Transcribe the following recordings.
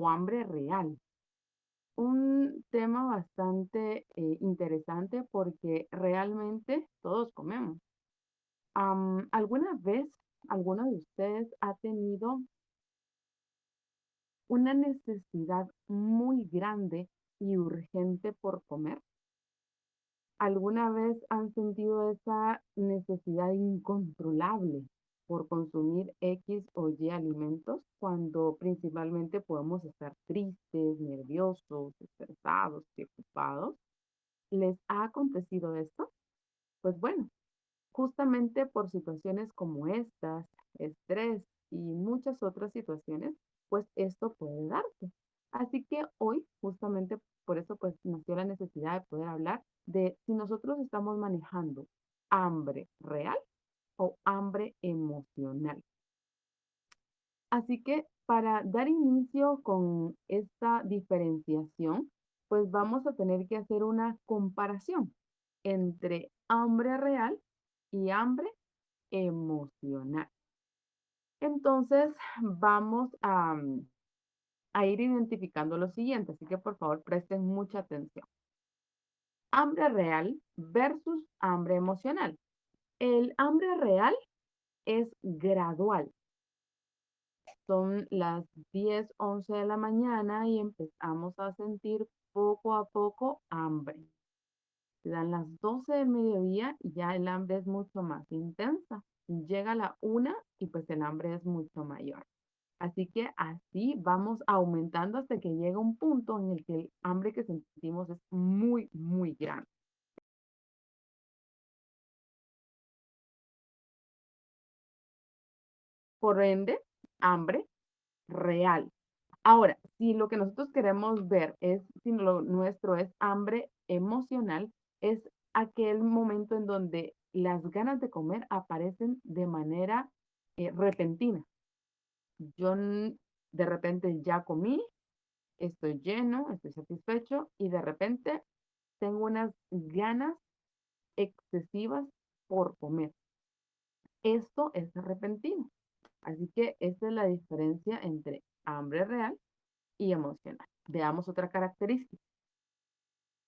hambre real. Un tema bastante interesante porque realmente todos comemos. ¿Alguna vez alguno de ustedes ha tenido una necesidad muy grande y urgente por comer? ¿Alguna vez han sentido esa necesidad incontrolable por consumir X o Y alimentos cuando principalmente podemos estar tristes, nerviosos, estresados, preocupados? ¿Les ha acontecido esto? Pues bueno, justamente por situaciones como estas, estrés y muchas otras situaciones, pues esto puede darse. Así que hoy, justamente por eso, pues nació la necesidad de poder hablar de si nosotros estamos manejando hambre real o hambre emocional. Así que para dar inicio con esta diferenciación, pues vamos a tener que hacer una comparación entre hambre real y hambre emocional. Entonces, vamos a ir identificando lo siguiente, así que por favor presten mucha atención. Hambre real versus hambre emocional. El hambre real es gradual. Son las 10, 11 de la mañana y empezamos a sentir poco a poco hambre. Se dan las 12 del mediodía y ya el hambre es mucho más intensa. Llega la 1 y pues el hambre es mucho mayor. Así que así vamos aumentando hasta que llega un punto en el que el hambre que sentimos es muy, muy grande. Por ende, hambre real. Ahora, si lo que nosotros queremos ver es, si lo nuestro es hambre emocional, es aquel momento en donde las ganas de comer aparecen de manera repentina. Yo de repente ya comí, estoy lleno, estoy satisfecho y de repente tengo unas ganas excesivas por comer. Esto es repentino. Así que esta es la diferencia entre hambre real y emocional. Veamos otra característica.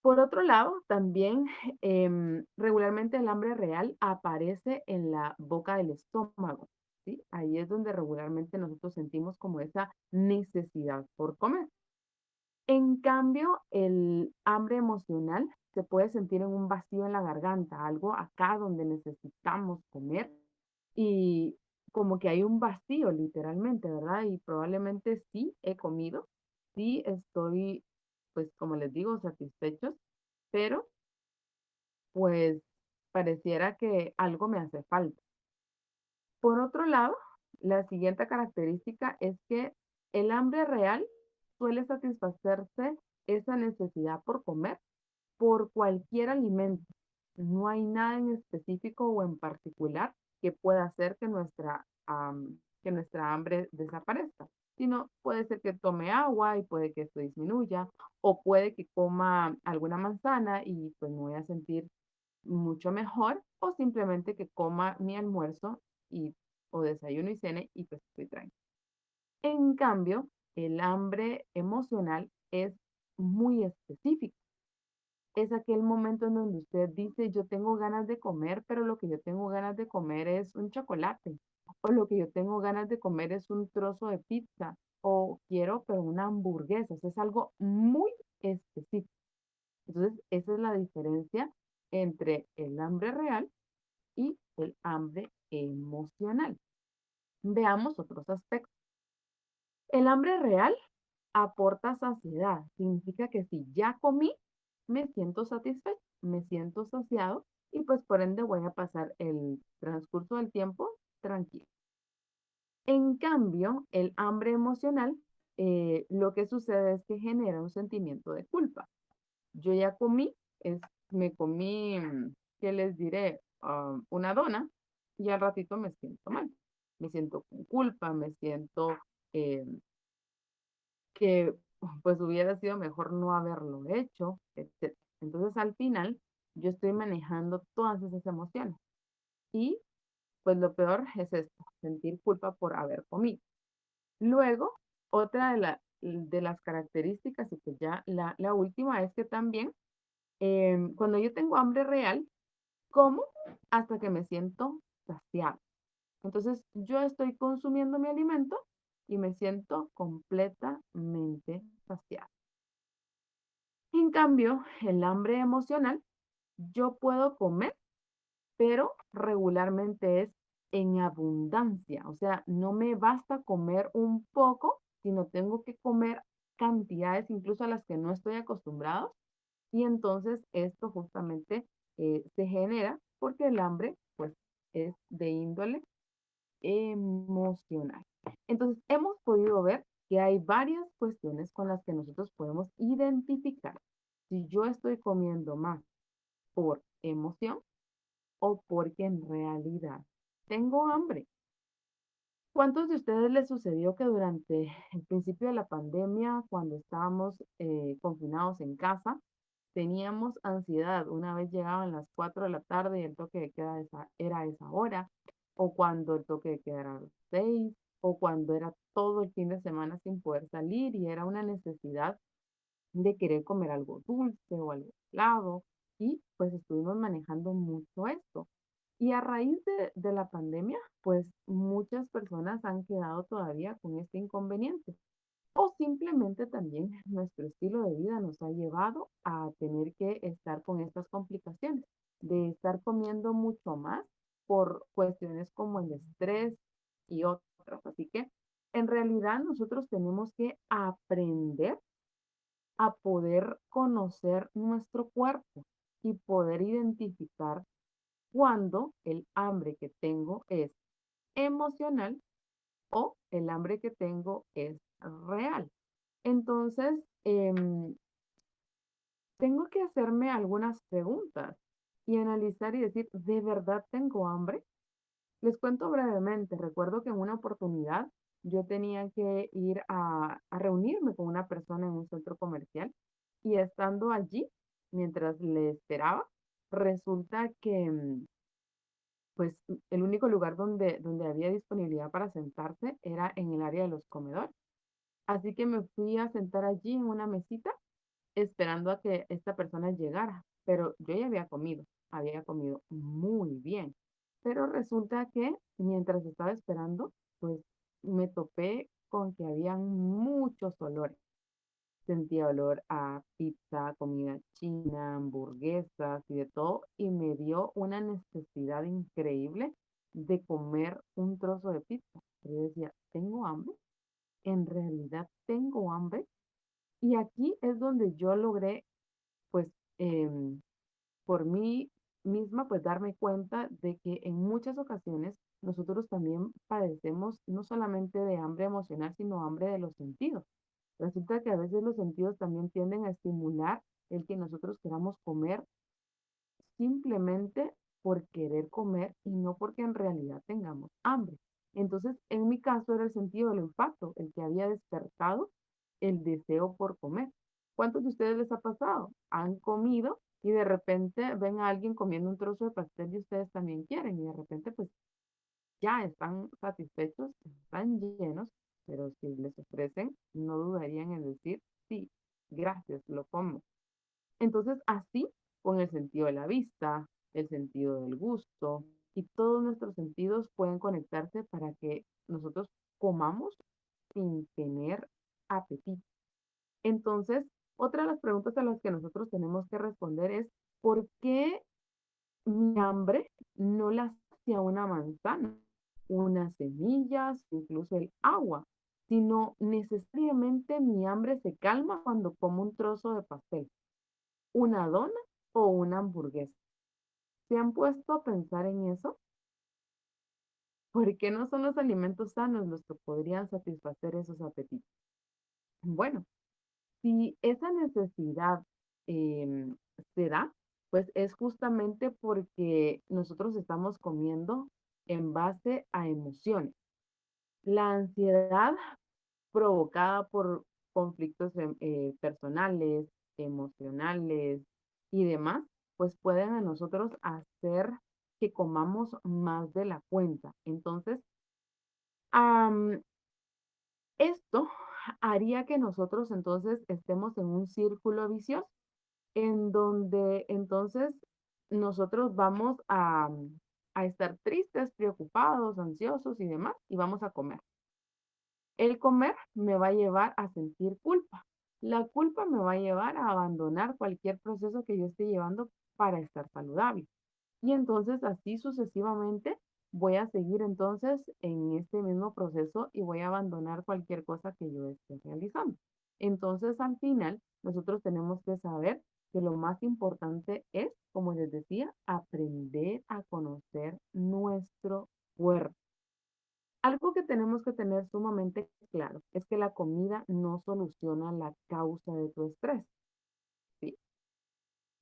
Por otro lado, también regularmente el hambre real aparece en la boca del estómago, ¿sí? Ahí es donde regularmente nosotros sentimos como esa necesidad por comer. En cambio, el hambre emocional se puede sentir en un vacío en la garganta, algo acá donde necesitamos comer y como que hay un vacío literalmente, ¿verdad? Y probablemente sí he comido, sí estoy, pues como les digo, satisfechos, pero pues pareciera que algo me hace falta. Por otro lado, la siguiente característica es que el hambre real suele satisfacerse esa necesidad por comer por cualquier alimento. No hay nada en específico o en particular que pueda hacer que nuestra hambre desaparezca, sino puede ser que tome agua y puede que esto disminuya, o puede que coma alguna manzana y pues me voy a sentir mucho mejor, o simplemente que coma mi almuerzo y, o desayuno y cene y pues estoy tranquila. En cambio, el hambre emocional es muy específico. Es aquel momento en donde usted dice, yo tengo ganas de comer, pero lo que yo tengo ganas de comer es un chocolate, o lo que yo tengo ganas de comer es un trozo de pizza, o quiero, pero una hamburguesa. Eso es algo muy específico. Entonces, esa es la diferencia entre el hambre real y el hambre emocional. Veamos otros aspectos. El hambre real aporta saciedad. Significa que si ya comí, me siento satisfecho, me siento saciado y pues por ende voy a pasar el transcurso del tiempo tranquilo. En cambio, el hambre emocional, lo que sucede es que genera un sentimiento de culpa. Yo ya comí, me comí, ¿qué les diré? Una dona y al ratito me siento mal. Me siento con culpa, me siento eh, que pues hubiera sido mejor no haberlo hecho, etc. Entonces al final yo estoy manejando todas esas emociones y pues lo peor es esto, sentir culpa por haber comido. Luego, otra de las características y pues ya la última es que también cuando yo tengo hambre real, como hasta que me siento saciada. Entonces, yo estoy consumiendo mi alimento y me siento completamente saciada. En cambio, el hambre emocional, yo puedo comer, pero regularmente es en abundancia. O sea, no me basta comer un poco, sino tengo que comer cantidades incluso a las que no estoy acostumbrado. Y entonces esto justamente se genera porque el hambre, pues, es de índole emocional. Entonces, hemos podido ver que hay varias cuestiones con las que nosotros podemos identificar si yo estoy comiendo más por emoción o porque en realidad tengo hambre. ¿Cuántos de ustedes les sucedió que durante el principio de la pandemia, cuando estábamos confinados en casa, teníamos ansiedad? Una vez llegaban las 4 de la tarde y el toque de queda era a esa hora, o cuando el toque de queda era a las 6, o cuando era todo el fin de semana sin poder salir y era una necesidad de querer comer algo dulce o algo helado, y pues estuvimos manejando mucho esto. Y a raíz de la pandemia, pues muchas personas han quedado todavía con este inconveniente. O simplemente también nuestro estilo de vida nos ha llevado a tener que estar con estas complicaciones, de estar comiendo mucho más por cuestiones como el estrés y otras. Así que en realidad nosotros tenemos que aprender a poder conocer nuestro cuerpo y poder identificar cuando el hambre que tengo es emocional o el hambre que tengo es real. Entonces, tengo que hacerme algunas preguntas y analizar y decir, ¿de verdad tengo hambre? Les cuento brevemente. Recuerdo que en una oportunidad yo tenía que ir a reunirme con una persona en un centro comercial y estando allí, mientras le esperaba, resulta que pues el único lugar donde había disponibilidad para sentarse era en el área de los comedores. Así que me fui a sentar allí en una mesita esperando a que esta persona llegara, pero yo ya había comido muy bien. Pero resulta que mientras estaba esperando, pues me topé con que habían muchos olores. Sentía olor a pizza, comida china, hamburguesas y de todo, y me dio una necesidad increíble de comer un trozo de pizza. Yo decía, ¿tengo hambre? ¿En realidad tengo hambre? Y aquí es donde yo logré, pues, por mí misma, pues darme cuenta de que en muchas ocasiones nosotros también padecemos no solamente de hambre emocional, sino hambre de los sentidos. Resulta que a veces los sentidos también tienden a estimular el que nosotros queramos comer simplemente por querer comer y no porque en realidad tengamos hambre. Entonces, en mi caso era el sentido del olfato, el que había despertado el deseo por comer. ¿Cuántos de ustedes les ha pasado? Han comido y de repente ven a alguien comiendo un trozo de pastel y ustedes también quieren y de repente pues ya están satisfechos, están llenos, pero si les ofrecen, no dudarían en decir, sí, gracias, lo como. Entonces, así, con el sentido de la vista, el sentido del gusto y todos nuestros sentidos pueden conectarse para que nosotros comamos sin tener apetito. Entonces, otra de las preguntas a las que nosotros tenemos que responder es, ¿por qué mi hambre no la sacia una manzana, unas semillas, incluso el agua, sino necesariamente mi hambre se calma cuando como un trozo de pastel, una dona o una hamburguesa? ¿Se han puesto a pensar en eso? ¿Por qué no son los alimentos sanos los que podrían satisfacer esos apetitos? Bueno, si esa necesidad em, se da, pues es justamente porque nosotros estamos comiendo en base a emociones. La ansiedad provocada por conflictos personales, emocionales y demás, pues pueden a nosotros hacer que comamos más de la cuenta. Entonces, esto haría que nosotros entonces estemos en un círculo vicioso, en donde entonces nosotros vamos a estar tristes, preocupados, ansiosos y demás, y vamos a comer. El comer me va a llevar a sentir culpa. La culpa me va a llevar a abandonar cualquier proceso que yo esté llevando para estar saludable. Y entonces así sucesivamente voy a seguir entonces en este mismo proceso y voy a abandonar cualquier cosa que yo esté realizando. Entonces al final nosotros tenemos que saber que lo más importante es, como les decía, aprender a conocer nuestro cuerpo. Algo que tenemos que tener sumamente claro es que la comida no soluciona la causa de tu estrés, ¿sí?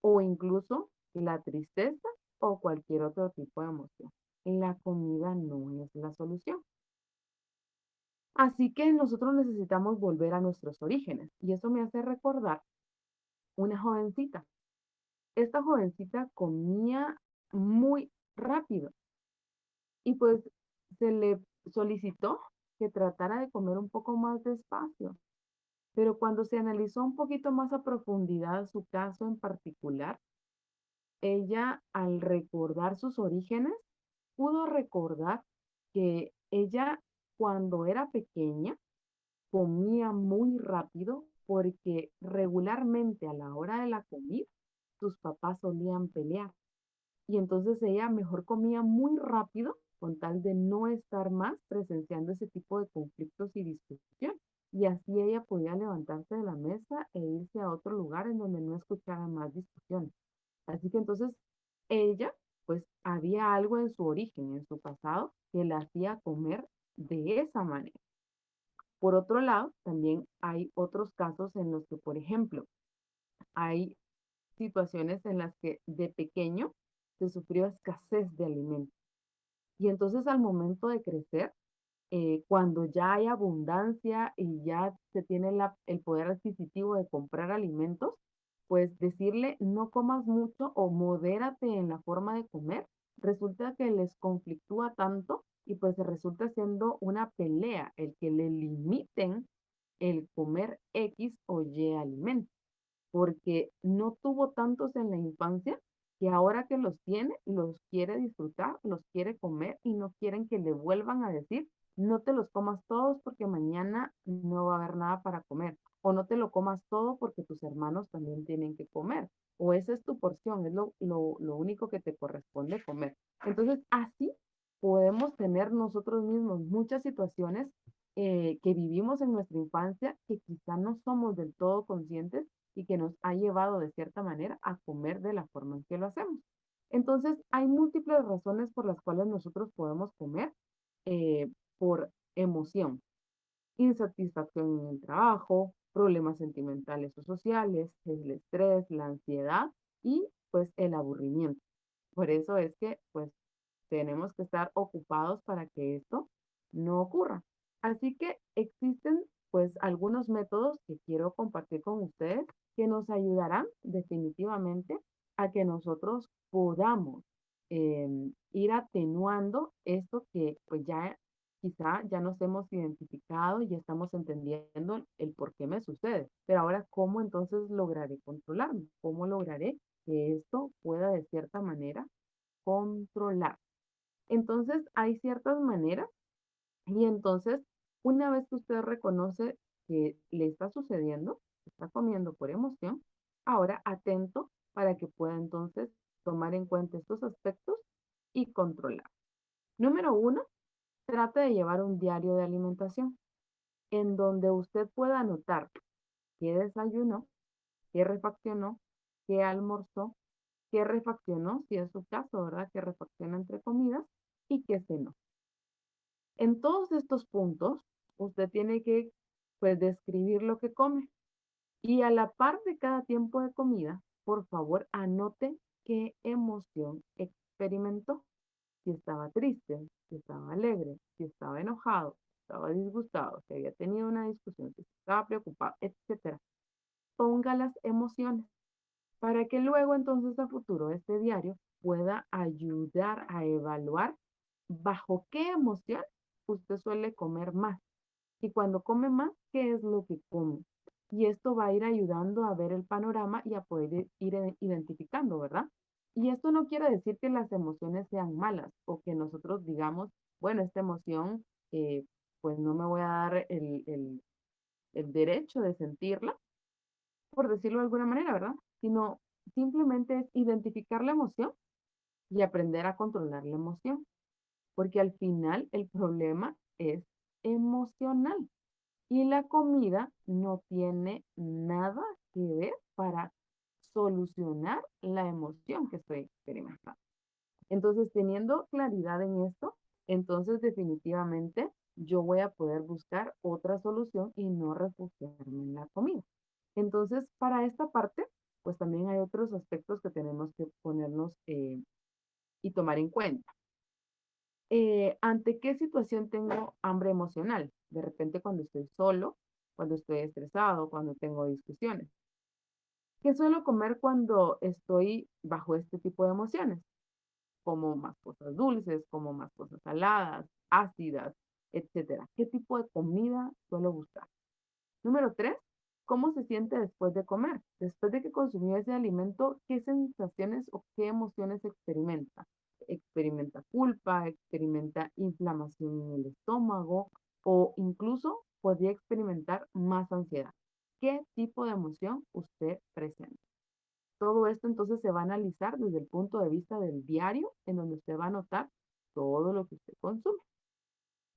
O incluso la tristeza o cualquier otro tipo de emoción. La comida no es la solución. Así que nosotros necesitamos volver a nuestros orígenes y eso me hace recordar una jovencita. Esta jovencita comía muy rápido y pues se le solicitó que tratara de comer un poco más despacio. Pero cuando se analizó un poquito más a profundidad su caso en particular, ella al recordar sus orígenes, pudo recordar que ella cuando era pequeña comía muy rápido porque regularmente a la hora de la comida sus papás solían pelear. Y entonces ella mejor comía muy rápido con tal de no estar más presenciando ese tipo de conflictos y discusión. Y así ella podía levantarse de la mesa e irse a otro lugar en donde no escuchara más discusiones. Así que entonces ella, pues había algo en su origen, en su pasado, que la hacía comer de esa manera. Por otro lado, también hay otros casos en los que, por ejemplo, hay situaciones en las que de pequeño se sufrió escasez de alimentos. Y entonces al momento de crecer, cuando ya hay abundancia y ya se tiene el poder adquisitivo de comprar alimentos, pues decirle no comas mucho o modérate en la forma de comer, resulta que les conflictúa tanto y pues resulta siendo una pelea el que le limiten el comer X o Y alimentos porque no tuvo tantos en la infancia que ahora que los tiene, los quiere disfrutar, los quiere comer y no quieren que le vuelvan a decir, no te los comas todos porque mañana no va a haber nada para comer. O no te lo comas todo porque tus hermanos también tienen que comer. O esa es tu porción, es lo único que te corresponde comer. Entonces, así podemos tener nosotros mismos muchas situaciones que vivimos en nuestra infancia que quizá no somos del todo conscientes y que nos ha llevado de cierta manera a comer de la forma en que lo hacemos. Entonces, hay múltiples razones por las cuales nosotros podemos comer por emoción, insatisfacción en el trabajo, problemas sentimentales o sociales, el estrés, la ansiedad y pues el aburrimiento. Por eso es que pues tenemos que estar ocupados para que esto no ocurra. Así que existen pues algunos métodos que quiero compartir con ustedes que nos ayudarán definitivamente a que nosotros podamos ir atenuando esto que pues ya quizá ya nos hemos identificado y ya estamos entendiendo el por qué me sucede. Pero ahora, ¿cómo entonces lograré controlarme? ¿Cómo lograré que esto pueda de cierta manera controlar? Entonces, hay ciertas maneras y entonces, una vez que usted reconoce que le está sucediendo, está comiendo por emoción, ahora atento para que pueda entonces tomar en cuenta estos aspectos y controlar. Número uno, trate de llevar un diario de alimentación en donde usted pueda anotar qué desayunó, qué refaccionó, qué almorzó, qué refaccionó, si es su caso, ¿verdad? Que refacciona entre comidas y qué cenó. En todos estos puntos, usted tiene que, pues, describir lo que come. Y a la par de cada tiempo de comida, por favor, anote qué emoción experimentó. Si estaba triste, si estaba alegre, si estaba enojado, si estaba disgustado, si había tenido una discusión, si estaba preocupado, etcétera. Ponga las emociones para que luego entonces a futuro este diario pueda ayudar a evaluar bajo qué emoción usted suele comer más Y cuando come más, ¿qué es lo que come? Y esto va a ir ayudando a ver el panorama y a poder identificando, ¿verdad? Y esto no quiere decir que las emociones sean malas o que nosotros digamos, bueno, esta emoción, pues no me voy a dar el derecho de sentirla, por decirlo de alguna manera, ¿verdad? Sino simplemente es identificar la emoción y aprender a controlar la emoción, porque al final el problema es emocional y la comida no tiene nada que ver para solucionar la emoción que estoy experimentando. Entonces, teniendo claridad en esto, entonces definitivamente yo voy a poder buscar otra solución y no refugiarme en la comida. Entonces, para esta parte, pues también hay otros aspectos que tenemos que ponernos y tomar en cuenta. ¿Ante qué situación tengo hambre emocional? De repente cuando estoy solo, cuando estoy estresado, cuando tengo discusiones. ¿Qué suelo comer cuando estoy bajo este tipo de emociones? Como más cosas dulces, como más cosas saladas, ácidas, etcétera. ¿Qué tipo de comida suelo buscar? Número 3, ¿cómo se siente después de comer? Después de que consumió ese alimento, ¿qué sensaciones o qué emociones experimenta? Experimenta culpa, experimenta inflamación en el estómago o incluso podría experimentar más ansiedad. ¿Qué tipo de emoción usted presenta? Todo esto entonces se va a analizar desde el punto de vista del diario, en donde usted va a anotar todo lo que usted consume.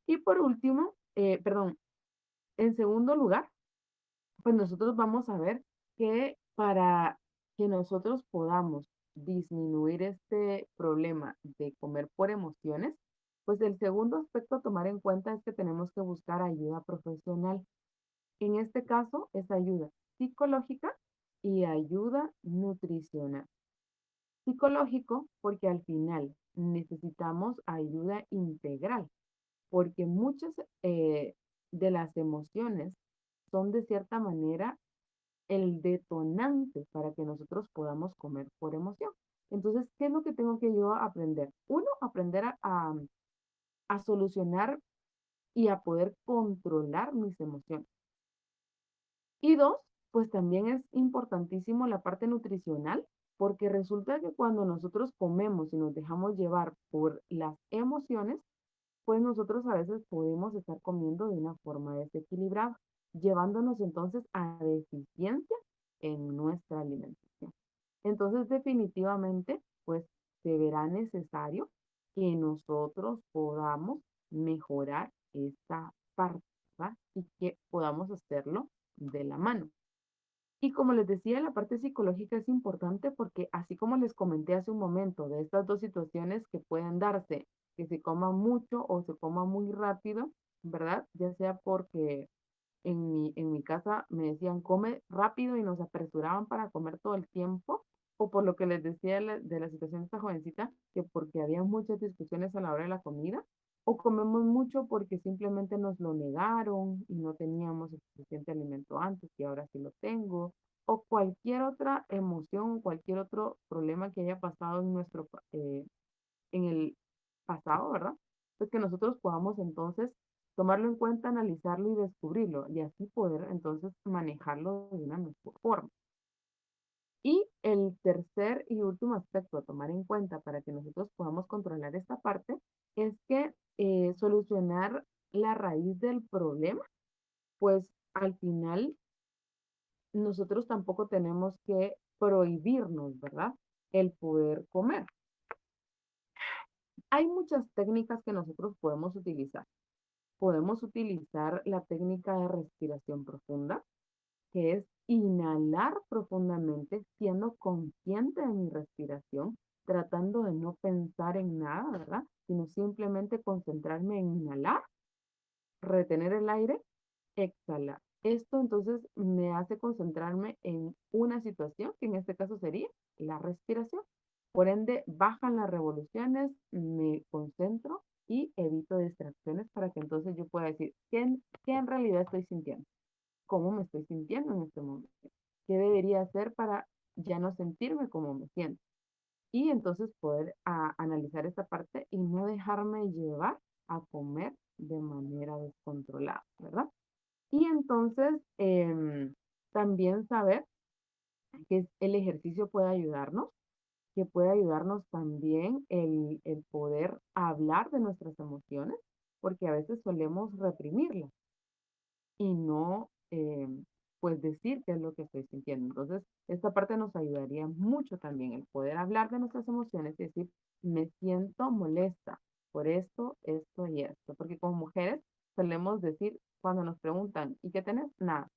Y por último, perdón, en segundo lugar, pues nosotros vamos a ver que para que nosotros podamos disminuir este problema de comer por emociones, pues el segundo aspecto a tomar en cuenta es que tenemos que buscar ayuda profesional. En este caso es ayuda psicológica y ayuda nutricional. Psicológico porque al final necesitamos ayuda integral, porque muchas de las emociones son de cierta manera el detonante para que nosotros podamos comer por emoción. Entonces, ¿qué es lo que tengo que yo aprender? Uno, aprender a solucionar y a poder controlar mis emociones. Y dos, pues también es importantísimo la parte nutricional, porque resulta que cuando nosotros comemos y nos dejamos llevar por las emociones, pues nosotros a veces podemos estar comiendo de una forma desequilibrada, llevándonos entonces a deficiencia en nuestra alimentación. Entonces, definitivamente, pues se verá necesario que nosotros podamos mejorar esta parte, ¿va? Y que podamos hacerlo de la mano. Y como les decía, la parte psicológica es importante porque así como les comenté hace un momento de estas dos situaciones que pueden darse, que se coma mucho o se coma muy rápido, ¿verdad? Ya sea porque en mi casa me decían come rápido y nos apresuraban para comer todo el tiempo, o por lo que les decía de la situación de esta jovencita, que porque había muchas discusiones a la hora de la comida, o comemos mucho porque simplemente nos lo negaron y no teníamos el suficiente alimento antes y ahora sí lo tengo, o cualquier otra emoción, cualquier otro problema que haya pasado en el pasado, ¿verdad? Pues que nosotros podamos entonces tomarlo en cuenta, analizarlo y descubrirlo y así poder entonces manejarlo de una mejor forma. Y el tercer y último aspecto a tomar en cuenta para que nosotros podamos controlar esta parte es que solucionar la raíz del problema, pues al final nosotros tampoco tenemos que prohibirnos, ¿verdad? El poder comer. Hay muchas técnicas que nosotros podemos utilizar. Podemos utilizar la técnica de respiración profunda, que es inhalar profundamente, siendo consciente de mi respiración, tratando de no pensar en nada, ¿verdad? Sino simplemente concentrarme en inhalar, retener el aire, exhalar. Esto entonces me hace concentrarme en una situación, que en este caso sería la respiración. Por ende, bajan las revoluciones, me concentro y evito distracciones para que entonces yo pueda decir qué en realidad estoy sintiendo, cómo me estoy sintiendo en este momento, qué debería hacer para ya no sentirme como me siento. Y entonces poder analizar esta parte y no dejarme llevar a comer de manera descontrolada, ¿verdad? Y entonces, también saber que el ejercicio puede ayudarnos, que puede ayudarnos también el poder hablar de nuestras emociones, porque a veces solemos reprimirlas y no, pues decir qué es lo que estoy sintiendo. Entonces, esta parte nos ayudaría mucho también el poder hablar de nuestras emociones y decir, me siento molesta por esto y esto, porque como mujeres solemos decir cuando nos preguntan, ¿y qué tenés? Nada.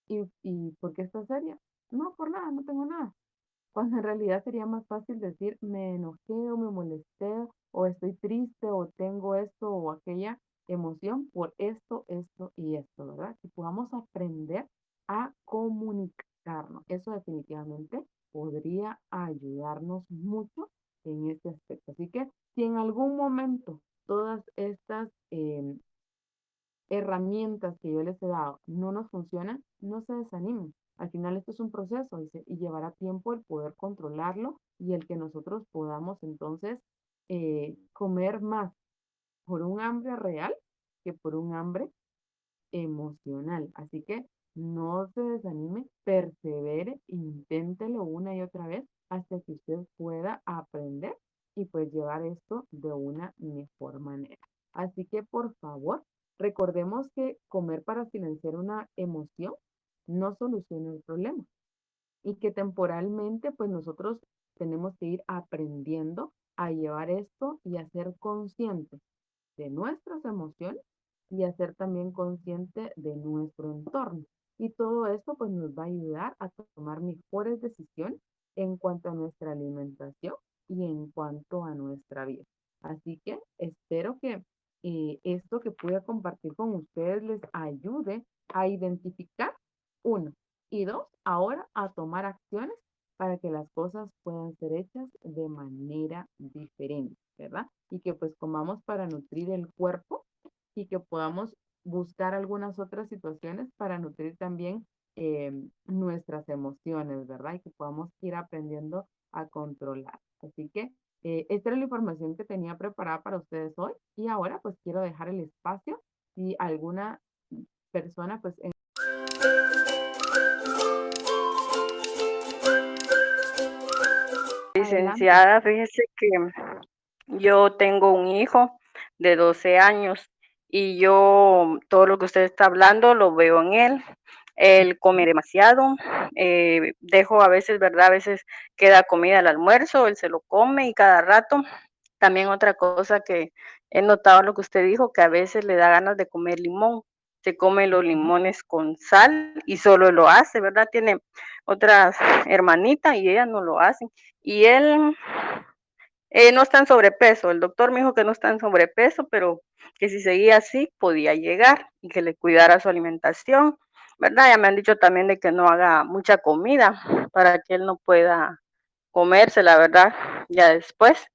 ¿Y por qué estás seria? No, por nada, no tengo nada. Cuando en realidad sería más fácil decir, me enojé o me molesté o estoy triste o tengo esto o aquella emoción por esto y esto, ¿verdad? Que podamos aprender a comunicarnos. Eso definitivamente podría ayudarnos mucho en este aspecto. Así que si en algún momento todas estas herramientas que yo les he dado no nos funcionan, no se desanimen. Al final esto es un proceso y llevará tiempo el poder controlarlo y el que nosotros podamos entonces comer más por un hambre real que por un hambre emocional. Así que no se desanime, persevere, inténtelo una y otra vez hasta que usted pueda aprender y pues llevar esto de una mejor manera. Así que por favor, recordemos que comer para silenciar una emoción no soluciona el problema y que temporalmente pues nosotros tenemos que ir aprendiendo a llevar esto y a ser conscientes de nuestras emociones y a ser también consciente de nuestro entorno. Y todo esto pues nos va a ayudar a tomar mejores decisiones en cuanto a nuestra alimentación y en cuanto a nuestra vida. Así que espero que esto que pude compartir con ustedes les ayude a identificar uno y dos, ahora a tomar acciones para que las cosas puedan ser hechas de manera diferente, ¿verdad? Y que pues comamos para nutrir el cuerpo y que podamos buscar algunas otras situaciones para nutrir también nuestras emociones, ¿verdad? Y que podamos ir aprendiendo a controlar. Así que esta era la información que tenía preparada para ustedes hoy y ahora pues quiero dejar el espacio si alguna persona pues adelante. Licenciada, fíjese que yo tengo un hijo de 12 años y yo todo lo que usted está hablando lo veo en él. Él come demasiado, dejo a veces, ¿verdad? A veces queda comida al almuerzo, él se lo come y cada rato. También otra cosa que he notado lo que usted dijo, que a veces le da ganas de comer limón. Se come los Ujú. limones con sal y solo lo hace, ¿verdad? Tiene otras hermanitas y ellas no lo hacen. Y él no está en sobrepeso. El doctor me dijo que no está en sobrepeso, pero que si seguía así podía llegar y que le cuidara su alimentación, ¿verdad? Ya me han dicho también de que no haga mucha comida para que él no pueda comerse, la verdad, ya después.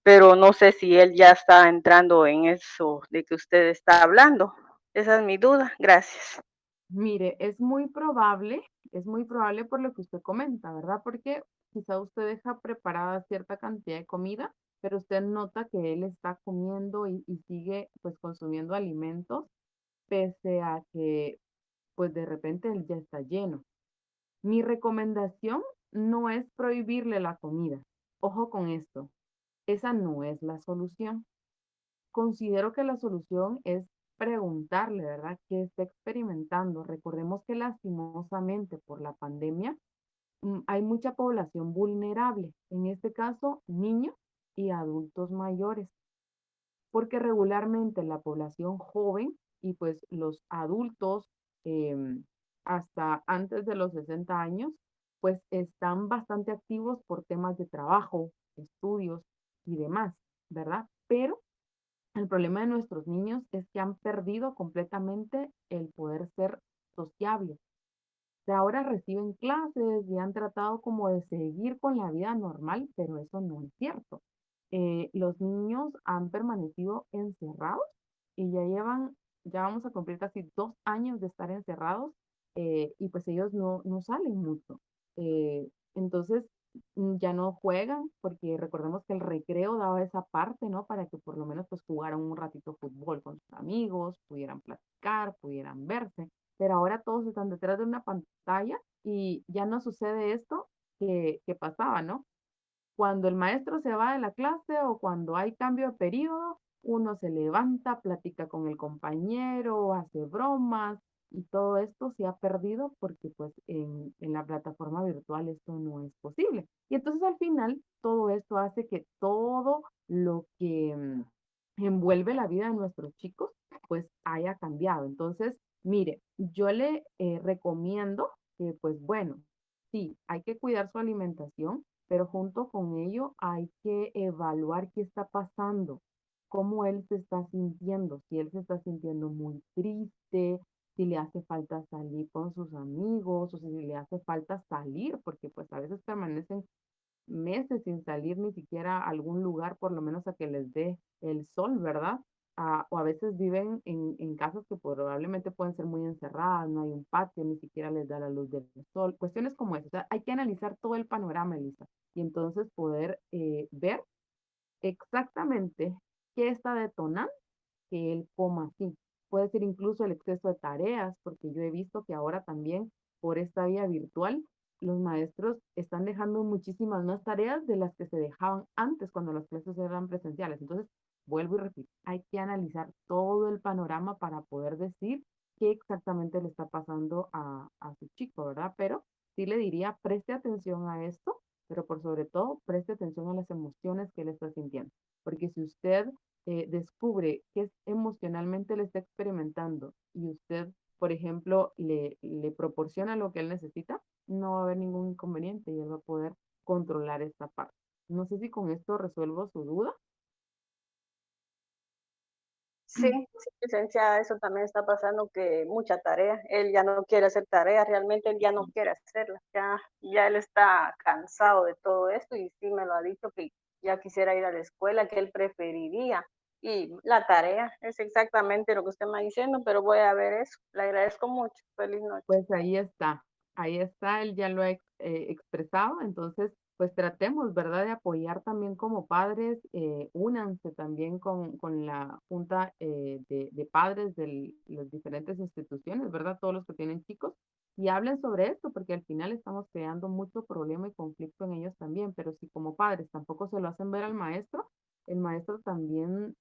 Pero no sé si él ya está entrando en eso de que usted está hablando. Esa es mi duda. Gracias. Mire, es muy probable por lo que usted comenta, ¿verdad? Porque quizá usted deja preparada cierta cantidad de comida, pero usted nota que él está comiendo y sigue pues consumiendo alimentos pese a que pues de repente él ya está lleno. Mi recomendación no es prohibirle la comida. Ojo con esto, esa no es la solución. Considero que la solución es preguntarle, ¿verdad? ¿Qué está experimentando? Recordemos que lastimosamente por la pandemia hay mucha población vulnerable, en este caso niños y adultos mayores, porque regularmente la población joven y pues los adultos em, hasta antes de los 60 años, pues están bastante activos por temas de trabajo, estudios y demás, ¿verdad? Pero el problema de nuestros niños es que han perdido completamente el poder ser sociables. O sea, ahora reciben clases y han tratado como de seguir con la vida normal, pero eso no es cierto. Los niños han permanecido encerrados y ya vamos a cumplir casi 2 años de estar encerrados y pues ellos no salen mucho. Entonces, ya no juegan porque recordemos que el recreo daba esa parte, ¿no? Para que por lo menos pues jugaran un ratito fútbol con sus amigos, pudieran platicar, pudieran verse. pero ahora todos están detrás de una pantalla y ya no sucede esto que pasaba, ¿no? Cuando el maestro se va de la clase o cuando hay cambio de periodo, uno se levanta, platica con el compañero, hace bromas y todo esto se ha perdido porque pues en la plataforma virtual esto no es posible. Y entonces al final todo esto hace que todo lo que envuelve la vida de nuestros chicos pues haya cambiado. Entonces, mire, yo le recomiendo que pues bueno, sí, hay que cuidar su alimentación, pero junto con ello hay que evaluar qué está pasando, cómo él se está sintiendo, si él se está sintiendo muy triste, si le hace falta salir con sus amigos o si le hace falta salir, porque pues a veces permanecen meses sin salir ni siquiera a algún lugar, por lo menos a que les dé el sol, ¿verdad? O a veces viven en casas que probablemente pueden ser muy encerradas, no hay un patio, ni siquiera les da la luz del sol, cuestiones como esa. O sea, hay que analizar todo el panorama, Elisa, y entonces poder ver exactamente qué está detonando que él coma así. Puede ser incluso el exceso de tareas, porque yo he visto que ahora también por esta vía virtual, los maestros están dejando muchísimas más tareas de las que se dejaban antes cuando las clases eran presenciales. Entonces, vuelvo y repito, hay que analizar todo el panorama para poder decir qué exactamente le está pasando a su chico, ¿verdad? Pero sí le diría, preste atención a esto, pero por sobre todo, preste atención a las emociones que él está sintiendo. Porque si usted descubre que emocionalmente le está experimentando y usted, por ejemplo, le proporciona lo que él necesita, no va a haber ningún inconveniente y él va a poder controlar esta parte. No sé si con esto resuelvo su duda. Sí, sí, licenciada, eso también está pasando, que mucha tarea. Él ya no quiere hacer tareas, realmente él ya no quiere hacerlas. Ya él está cansado de todo esto y sí me lo ha dicho que ya quisiera ir a la escuela, que él preferiría. Y la tarea es exactamente lo que usted me está diciendo, pero voy a ver eso. Le agradezco mucho. Feliz noche. Pues ahí está, él ya lo ha expresado, entonces pues tratemos, ¿verdad?, de apoyar también como padres, únanse también con la junta de padres de las diferentes instituciones, ¿verdad?, todos los que tienen chicos, y hablen sobre esto, porque al final estamos creando mucho problema y conflicto en ellos también, pero si como padres tampoco se lo hacen ver al maestro, el maestro también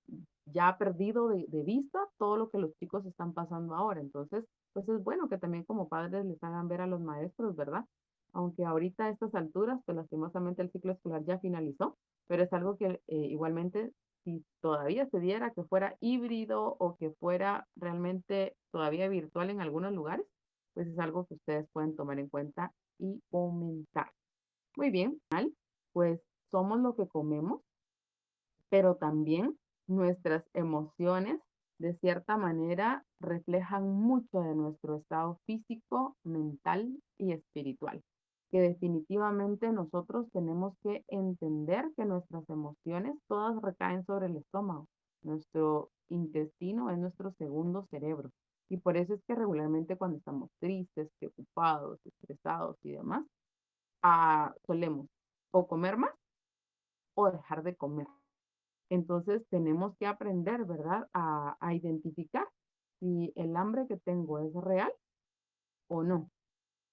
ya ha perdido de vista todo lo que los chicos están pasando ahora, entonces pues es bueno que también como padres les hagan ver a los maestros, ¿verdad? Aunque ahorita a estas alturas, pues lastimosamente el ciclo escolar ya finalizó, pero es algo que igualmente, si todavía se diera que fuera híbrido o que fuera realmente todavía virtual en algunos lugares, pues es algo que ustedes pueden tomar en cuenta y comentar. Muy bien, pues somos lo que comemos, pero también nuestras emociones de cierta manera reflejan mucho de nuestro estado físico, mental y espiritual, que definitivamente nosotros tenemos que entender que nuestras emociones todas recaen sobre el estómago. Nuestro intestino es nuestro segundo cerebro y por eso es que regularmente cuando estamos tristes, preocupados, estresados y demás, solemos o comer más o dejar de comer. Entonces tenemos que aprender, ¿verdad? A identificar si el hambre que tengo es real o no.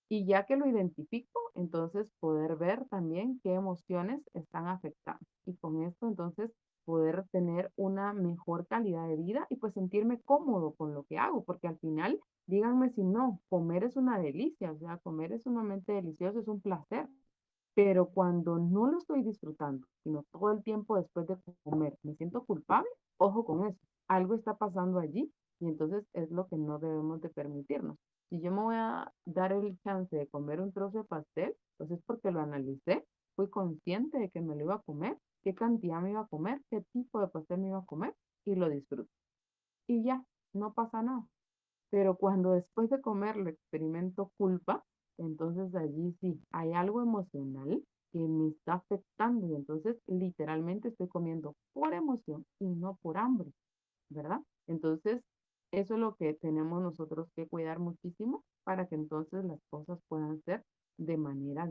Y ya que lo identifico, entonces poder ver también qué emociones están afectando. Y con esto entonces poder tener una mejor calidad de vida y pues sentirme cómodo con lo que hago, porque al final, díganme si no, comer es una delicia, o sea, comer es sumamente delicioso, es un placer. Pero cuando no lo estoy disfrutando, sino todo el tiempo después de comer, me siento culpable, ojo con eso. Algo está pasando allí y entonces es lo que no debemos de permitirnos. Si yo me voy a dar el chance de comer un trozo de pastel, pues es porque lo analicé, fui consciente de que me lo iba a comer, qué cantidad me iba a comer, qué tipo de pastel me iba a comer y lo disfruto. Y ya, no pasa nada. Pero cuando después de comerlo experimento culpa, entonces allí sí hay algo emocional que me está afectando y entonces literalmente estoy comiendo por emoción y no por hambre, ¿verdad? Entonces, eso es lo que tenemos nosotros que cuidar muchísimo para que entonces las cosas puedan ser de manera